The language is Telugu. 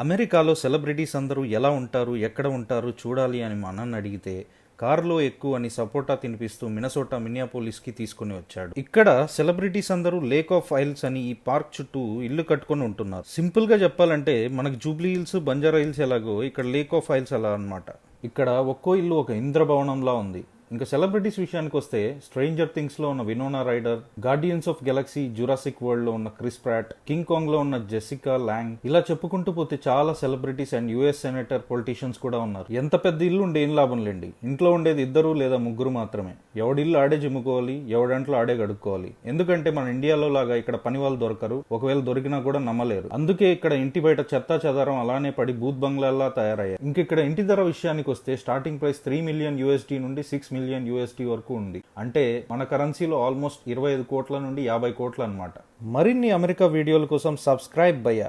అమెరికాలో సెలబ్రిటీస్ అందరూ ఎలా ఉంటారు, ఎక్కడ ఉంటారు చూడాలి అని మా అన్నని అడిగితే కారులో ఎక్కువ అని సపోటా తినిపిస్తూ మినసోటా మిన్నియాపోలిస్కి తీసుకుని వచ్చాడు. ఇక్కడ సెలబ్రిటీస్ అందరూ లేక్ ఆఫ్ ఐల్స్ అని ఈ పార్క్ చుట్టూ ఇల్లు కట్టుకొని ఉంటున్నారు. సింపుల్ గా చెప్పాలంటే మనకు జూబ్లీ హిల్స్, బంజారా హిల్స్ ఎలాగో ఇక్కడ లేక్ ఆఫ్ ఐల్స్ అలా అన్నమాట. ఇక్కడ ఒక్కో ఇల్లు ఒక ఇంద్రభవనంలా ఉంది. ఇంకా సెలబ్రిటీస్ విషయానికి వస్తే స్ట్రేంజర్ థింగ్స్ లో ఉన్న Winona Ryder, Guardians of Galaxy Jurassic World లో ఉన్న క్రిస్ ప్రాట్, కింగ్ కాంగ్ లో ఉన్న జెసికా లాంగ్, ఇలా చెప్పుకుంటూ పోతే చాలా celebrities and US senator, politicians కూడా ఉన్నారు. ఎంత పెద్ద ఇల్లు ఉండే ఏం లాభం లేండి, ఇంట్లో ఉండేది 2 లేదా 3 మాత్రమే. ఎవడిల్లు ఆడే జిమ్ముకోవాలి, ఎవడంట్లో ఆడే గడుక్కోవాలి. ఎందుకంటే మన ఇండియాలో లాగా ఇక్కడ పని వాళ్ళు దొరకరు, ఒకవేళ దొరికినా కూడా నమ్మలేరు. అందుకే ఇక్కడ ఇంటి బయట చెత్తా చెదారం అలానే పడి బూత్ బంగ్లాల్లా తయారయ్యాయి. ఇంక ఇక్కడ ఇంటి ధర విషయానికి వస్తే స్టార్టింగ్ ప్రైస్ $3 మిలియన్ నుండి $6 మిలియన్ వరకు ఉంది. అంటే మన కరెన్సీలో ఆల్మోస్ట్ 25 కోట్ల నుండి 50 కోట్లు అన్నమాట. మరిన్ని అమెరికా వీడియోల కోసం సబ్స్క్రైబ్ భయ్యా.